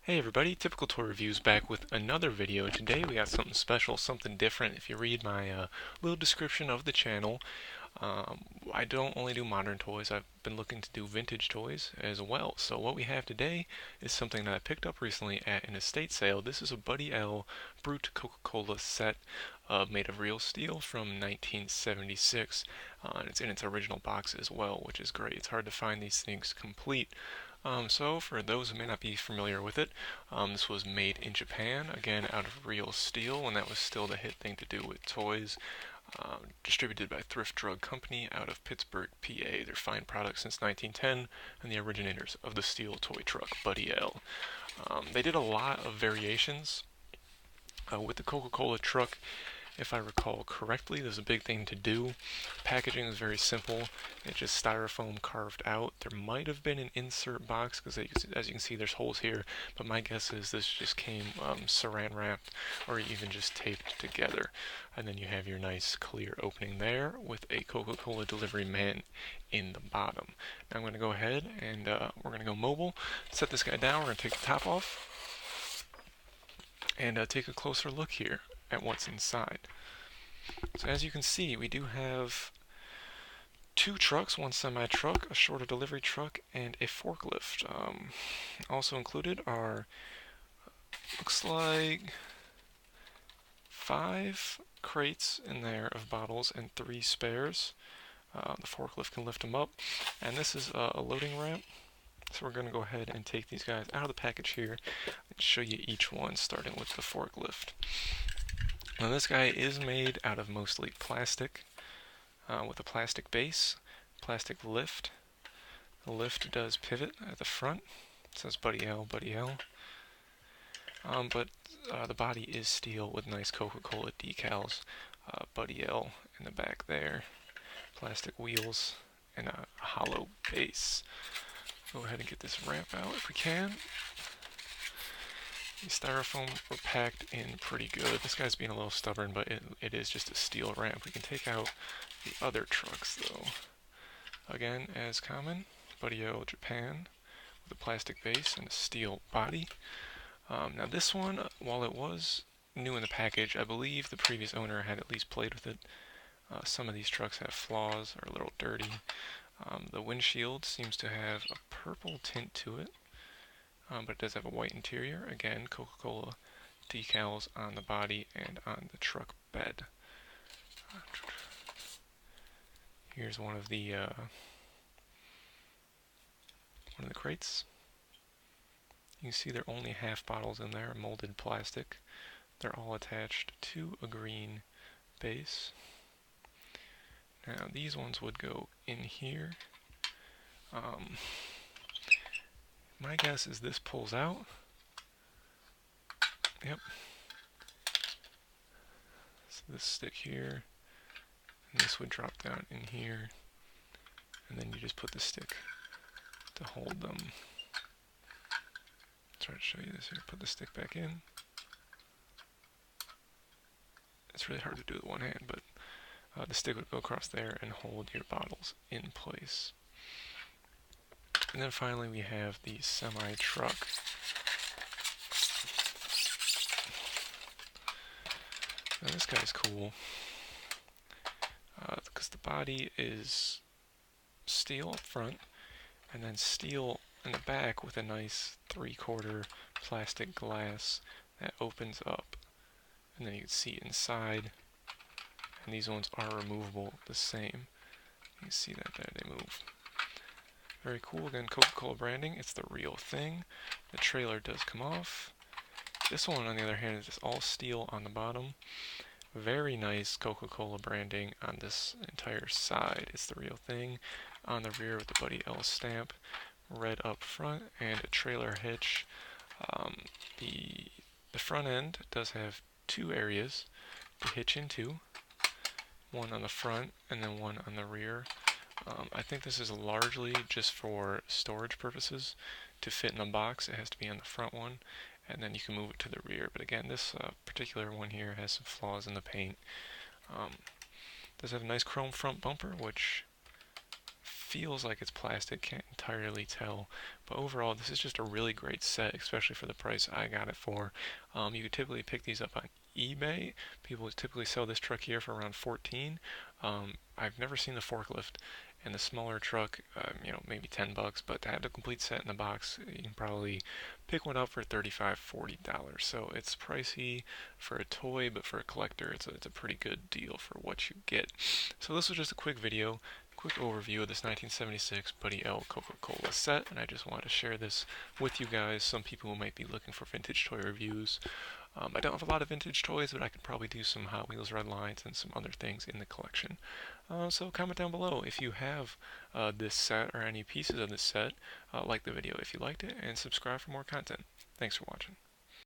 Hey everybody, Typical Toy Reviews back with another video. Today we got something special, something different. If you read my little description of the channel, I don't only do modern toys, I've been looking to do vintage toys as well. So what we have today is something that I picked up recently at an estate sale. This is a Buddy L Brute Coca-Cola set made of real steel from 1976. And it's in its original box as well, which is great. It's hard to find these things complete. So for those who may not be familiar with it, this was made in Japan, again out of real steel, and that was still the hit thing to do with toys. Distributed by Thrift Drug Company out of Pittsburgh, PA. Their fine product since 1910, and the originators of the steel toy truck, Buddy L. They did a lot of variations with the Coca-Cola truck. If I recall correctly, there's a big thing to do. Packaging is very simple. It's just styrofoam carved out. There might have been an insert box because as you can see there's holes here, but my guess is this just came saran wrapped or even just taped together. And then you have your nice clear opening there with a Coca-Cola delivery man in the bottom. Now I'm going to go ahead and we're going to go mobile, set this guy down, we're going to take the top off, and take a closer look here at what's inside. So as you can see, we do have two trucks, one semi-truck, a shorter delivery truck, and a forklift. Also included are, looks like, 5 crates in there of bottles and 3 spares. The forklift can lift them up, and this is a loading ramp. So we're going to go ahead and take these guys out of the package here and show you each one, starting with the forklift. Now this guy is made out of mostly plastic, with a plastic base, plastic lift. The lift does pivot at the front. It says Buddy L, Buddy L. But the body is steel with nice Coca-Cola decals. Buddy L in the back there. Plastic wheels and a hollow base. Go ahead and get this ramp out if we can. The styrofoam were packed in pretty good. This guy's being a little stubborn, but it is just a steel ramp. We can take out the other trucks though. Again, as common, Buddy L Japan with a plastic base and a steel body. Now this one, while it was new in the package, I believe the previous owner had at least played with it. Some of these trucks have flaws, are a little dirty. The windshield seems to have a purple tint to it. But it does have a white interior. Again, Coca-Cola decals on the body and on the truck bed. Here's one of the crates. You can see there are only half bottles in there, molded plastic. They're all attached to a green base. Now these ones would go in here. My guess is this pulls out. Yep. So this stick here, and this would drop down in here, and then you just put the stick to hold them. Try to show you this here. Put the stick back in. It's really hard to do with one hand, but the stick would go across there and hold your bottles in place. And then finally we have the semi-truck. Now this guy's cool because the body is steel up front and then steel in the back with a nice 3/4 plastic glass that opens up, and then you can see inside, and these ones are removable the same. You can see that there, they move. Very cool. Again, Coca-Cola branding, it's the real thing. The trailer does come off. This one, on the other hand, is just all steel on the bottom. Very nice Coca-Cola branding on this entire side. It's the real thing. On the rear with the Buddy L stamp, red up front, and a trailer hitch. The front end does have 2 areas to hitch into. One on the front and then one on the rear. I think this is largely just for storage purposes. To fit in a box, it has to be on the front one, and then you can move it to the rear. But again, this particular one here has some flaws in the paint. Does have a nice chrome front bumper, which feels like it's plastic, can't entirely tell. But overall, this is just a really great set, especially for the price I got it for. You could typically pick these up on eBay. People typically sell this truck here for around 14. I've never seen the forklift, and the smaller truck, maybe $10. But to have the complete set in the box, you can probably pick one up for $35, $40. So it's pricey for a toy, but for a collector, it's a pretty good deal for what you get. So this was just a quick video, quick overview of this 1976 Buddy L Coca-Cola set, and I just wanted to share this with you guys. Some people who might be looking for vintage toy reviews. I don't have a lot of vintage toys, but I could probably do some Hot Wheels Red Lines and some other things in the collection. So comment down below if you have this set or any pieces of this set. Like the video if you liked it, and subscribe for more content. Thanks for watching.